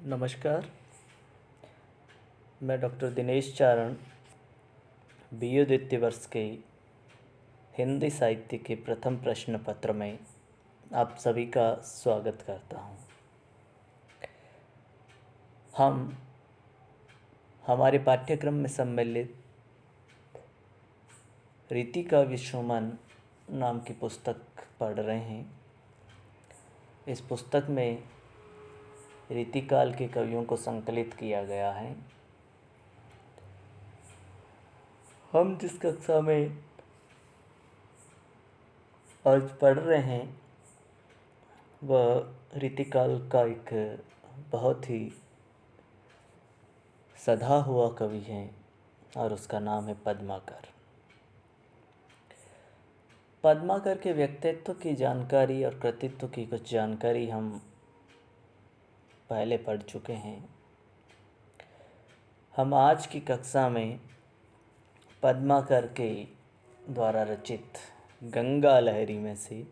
नमस्कार। मैं डॉक्टर दिनेश चारण बीए द्वितीय वर्ष के हिंदी साहित्य के प्रथम प्रश्न पत्र में आप सभी का स्वागत करता हूं। हम हमारे पाठ्यक्रम में सम्मिलित रीति का विश्वमन नाम की पुस्तक पढ़ रहे हैं। इस पुस्तक में रीतिकाल के कवियों को संकलित किया गया है। हम जिस कक्षा में आज पढ़ रहे हैं वह रीतिकाल का एक बहुत ही सधा हुआ कवि है और उसका नाम है पद्माकर। पद्माकर के व्यक्तित्व की जानकारी और कृतित्व की कुछ जानकारी हम पहले पढ़ चुके हैं। हम आज की कक्षा में पद्माकर के द्वारा रचित गंगा लहरी में से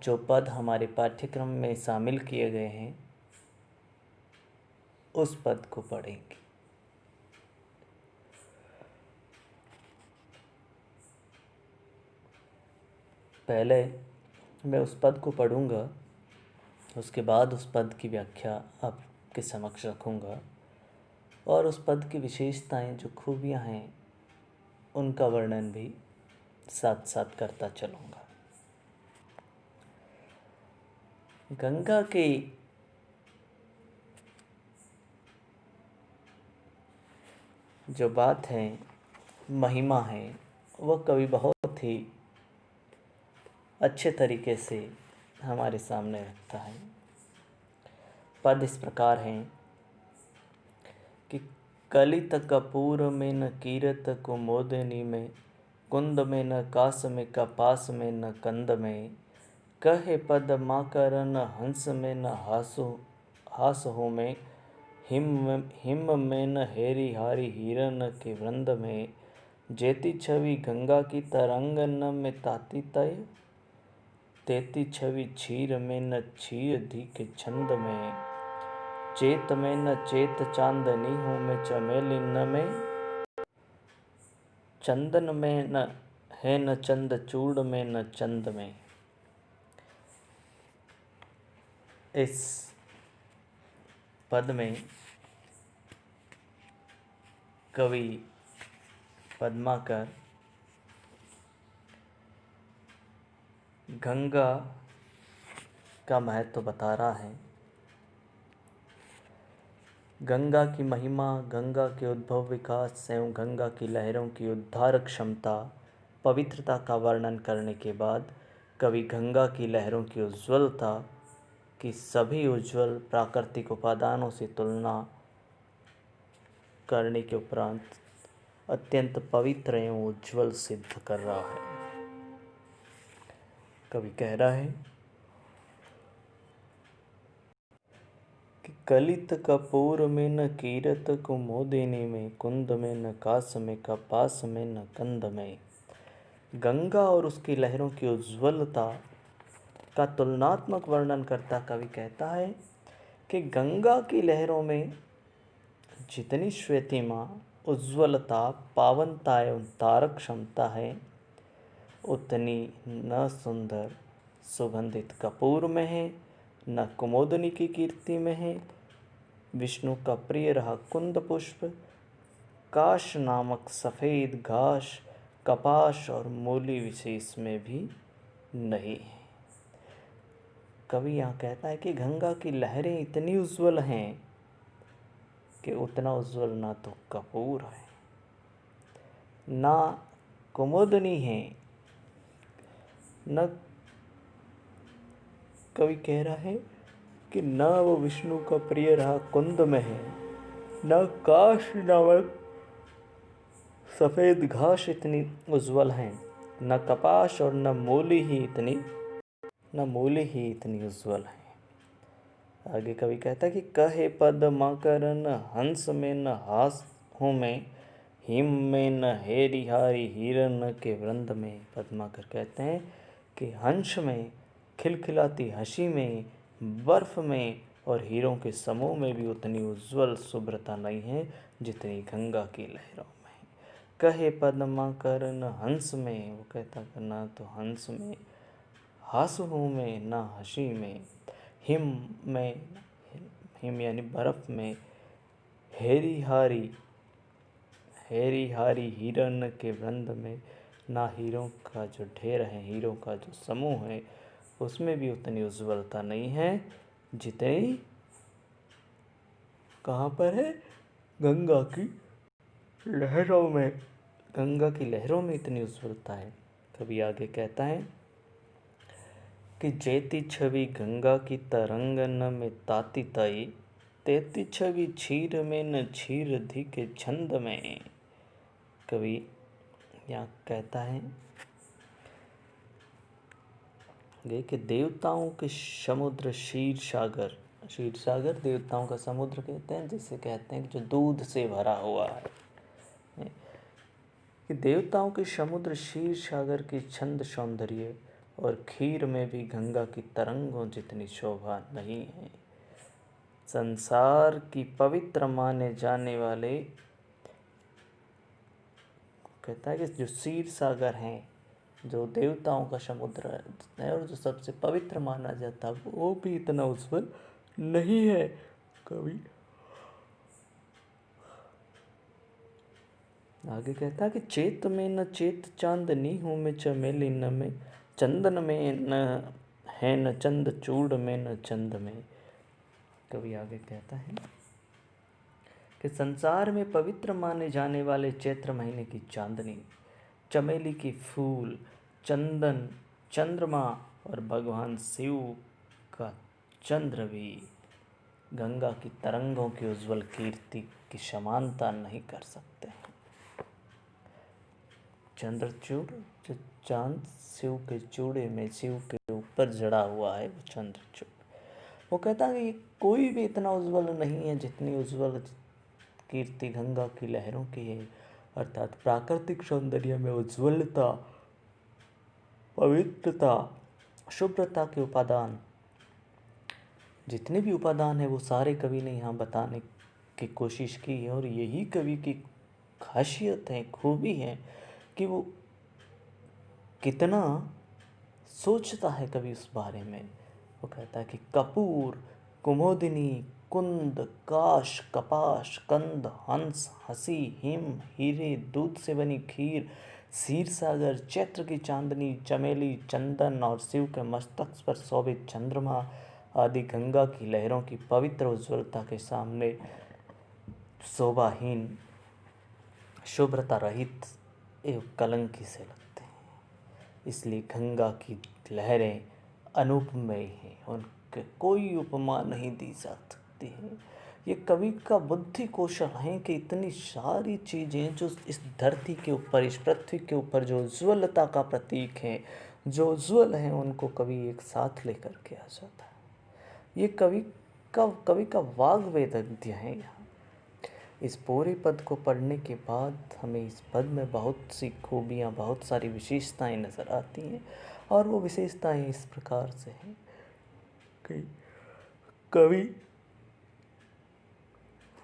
जो पद हमारे पाठ्यक्रम में शामिल किए गए हैं उस पद को पढ़ेंगे। पहले मैं उस पद को पढ़ूंगा, उसके बाद उस पद की व्याख्या आपके समक्ष रखूंगा और उस पद की विशेषताएं जो खूबियां हैं उनका वर्णन भी साथ साथ करता चलूँगा। गंगा की जो बात है, महिमा है, वह कवि बहुत ही अच्छे तरीके से हमारे सामने रखता है। पद इस प्रकार हैं कि कलित कपूर में न कीरत कुमोदिनी में, कुंद में न कास में कपास में न कंद में, कहे पद माकर न हंस में न हास हो में, हिम में न हेरी हारी हिरन के वृंद में, जेती छवि गंगा की तरंग न में ताती तय, तेती छवि क्षीर में न क्षीर धी के छंद में, चेत में न चेत चांदनी हो में चमेली न में, चंदन में न है न चंद चूड़ में न चंद में। इस पद में कवि पद्माकर गंगा का महत्व बता रहा है। गंगा की महिमा, गंगा के उद्भव विकास एवं गंगा की लहरों की उद्धारक क्षमता, पवित्रता का वर्णन करने के बाद कवि गंगा की लहरों की उज्ज्वलता की सभी उज्ज्वल प्राकृतिक उपादानों से तुलना करने के उपरांत अत्यंत पवित्र एवं उज्ज्वल सिद्ध कर रहा है। कवि कह रहा है कि कलित कपूर में न कीरत कुमोदिनी में, कुंद में न कास में कपास में न कंद में। गंगा और उसकी लहरों की उज्ज्वलता का तुलनात्मक वर्णन करता कवि कहता है कि गंगा की लहरों में जितनी श्वेतिमा, उज्ज्वलता, पावनता एवं तारक क्षमता है उतनी न सुंदर सुगंधित कपूर में है, न कुमोदनी की कीर्ति में है। विष्णु का प्रिय रहा कुंद पुष्प, काश नामक सफ़ेद घास, कपास और मूली विशेष में भी नहीं है। कवि यहाँ कहता है कि गंगा की लहरें इतनी उज्ज्वल हैं कि उतना उज्ज्वल ना तो कपूर है, ना कुमुदनी है, न कवि कह रहा है कि न वो विष्णु का प्रिय रहा कुंद में है, न काश नामक सफ़ेद घास इतनी उज्ज्वल हैं, न कपास और न मूली ही इतनी उज्ज्वल है। आगे कवि कहता है कि कहे पद माकरन हंस में न हास हूँ में, हिम में न हेरी हारी हिरन के वृंद में। पद्माकर कहते हैं कि हंस में, खिलखिलाती हंसी में, बर्फ में और हीरों के समूह में भी उतनी उज्ज्वल शुभ्रता नहीं है जितनी गंगा की लहरों में। कहे पद्माकर न हंस में, वो कहता करना तो हंस में, हासुओं में ना हंसी में, हिम में, हिम यानी बर्फ में, हेरी हारी हिरण के वृंद में, ना हीरों का जो ढेर है, हीरों का जो समूह है, उसमें भी उतनी उज्ज्वलता नहीं है जितनी कहाँ पर है, गंगा की लहरों में। गंगा की लहरों में इतनी उज्ज्वलता है। कभी आगे कहता है कि जेती छवि गंगा की तरंगन में ताती तई, तेती छवि क्षीर में न क्षीर के छंद में। कवि यहाँ कहता है कि देवताओं के समुद्र क्षीर सागर देवताओं का समुद्र कहते हैं, जिसे कहते हैं कि जो दूध से भरा हुआ है। कि देवताओं के समुद्र क्षीर सागर की छंद सौंदर्य और खीर में भी गंगा की तरंगों जितनी शोभा नहीं है। संसार की पवित्र माने जाने वाले, कहता है कि जो क्षीर सागर हैं, जो देवताओं का समुद्र है और जो सबसे पवित्र माना जाता है, वो भी इतना उज्जवल नहीं है। कवि आगे कहता है कि चेत में न चेत चांदनी हूँ मैं चमेली न में, चंदन में न है न चंद चूड़ में न चंद में। कवि आगे कहता है कि संसार में पवित्र माने जाने वाले चैत्र महीने की चांदनी, चमेली की फूल, चंदन, चंद्रमा और भगवान शिव का चंद्र भी गंगा की तरंगों की उज्जवल कीर्ति की समानता नहीं कर सकते हैं। चंद्रचूड़, जो चांद शिव के चूड़े में, शिव के ऊपर जड़ा हुआ है, वो चंद्रचूड़। वो कहता है कि कोई भी इतना उज्जवल नहीं है जितनी उज्जवल कीर्ति गंगा की लहरों की है। अर्थात प्राकृतिक सौंदर्य में उज्ज्वलता, पवित्रता, शुभ्रता के उपादान, जितने भी उपादान है वो सारे कवि ने यहाँ बताने की कोशिश की है। और यही कवि की खासियत है, खूबी है कि वो कितना सोचता है कवि उस बारे में। वो कहता है कि कपूर, कुमोदिनी, कुंद, काश, कपाश, कंद, हंस, हंसी, हिम, हीरे, दूध से बनी खीर, क्षीर सागर, चैत्र की चांदनी, चमेली, चंदन और शिव के मस्तक पर शोभित चंद्रमा आदि गंगा की लहरों की पवित्र उज्ज्वलता के सामने शोभाहीन, शुभ्रता रहित एवं कलंकी से लगते हैं। इसलिए गंगा की लहरें अनुपमेय हैं, उनके कोई उपमा नहीं दी जा सकती है। ये कवि का बुद्धि कौशल है कि इतनी सारी चीज़ें जो इस धरती के ऊपर, इस पृथ्वी के ऊपर जो उज्ज्वलता का प्रतीक है, जो उज्ज्वल हैं, उनको कवि एक साथ लेकर के आ जाता है। ये कवि का वाग वैदग्ध्य है। यहाँ इस पूरे पद को पढ़ने के बाद हमें इस पद में बहुत सी खूबियाँ, बहुत सारी विशेषताएं नज़र आती हैं। और वो विशेषताएं इस प्रकार से हैं कि कवि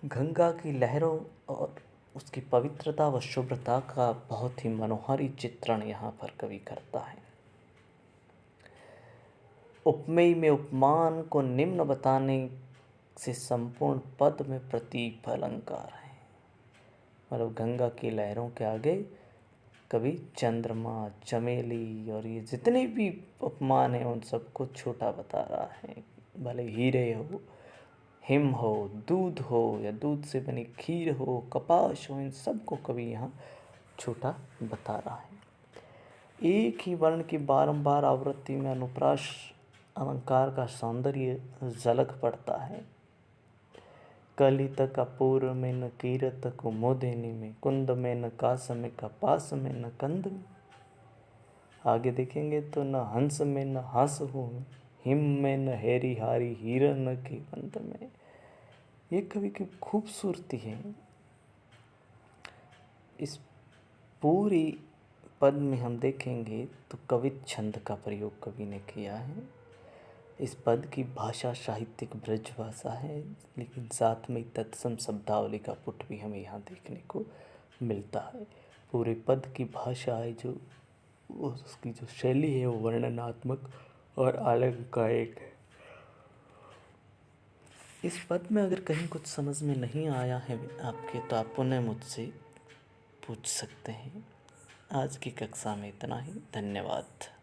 गंगा की लहरों और उसकी पवित्रता व शुभ्रता का बहुत ही मनोहारी चित्रण यहाँ पर कवि करता है। उपमेय में उपमान को निम्न बताने से संपूर्ण पद में प्रतीक अलंकार है। मतलब गंगा की लहरों के आगे कवि चंद्रमा, चमेली और ये जितने भी उपमान हैं उन सबको छोटा बता रहा है। भले हीरे हो, हिम हो, दूध हो या दूध से बनी खीर हो, कपास हो, इन सबको कवि यहाँ छोटा बता रहा है। एक ही वर्ण की बारंबार आवृत्ति में अनुप्रास अलंकार का सौंदर्य झलक पड़ता है। कलित कपूर में न कीरत कुमुदिनी में, कुंद में न कास में, कपास में न कंद में। आगे देखेंगे तो न हंस में न हास हो, हिम में न हेरी हारी हिरन के वंद में। ये कवि की खूबसूरती है। इस पूरी पद में हम देखेंगे तो कवित छंद का प्रयोग कवि ने किया है। इस पद की भाषा साहित्यिक ब्रज भाषा है, लेकिन साथ में तत्सम शब्दावली का पुट भी हमें यहाँ देखने को मिलता है। पूरे पद की भाषा है जो उसकी जो शैली है वो वर्णनात्मक और अलंकारिक है। इस पद में अगर कहीं कुछ समझ में नहीं आया है आपके, तो आप पुनः मुझसे पूछ सकते हैं। आज की कक्षा में इतना ही। धन्यवाद।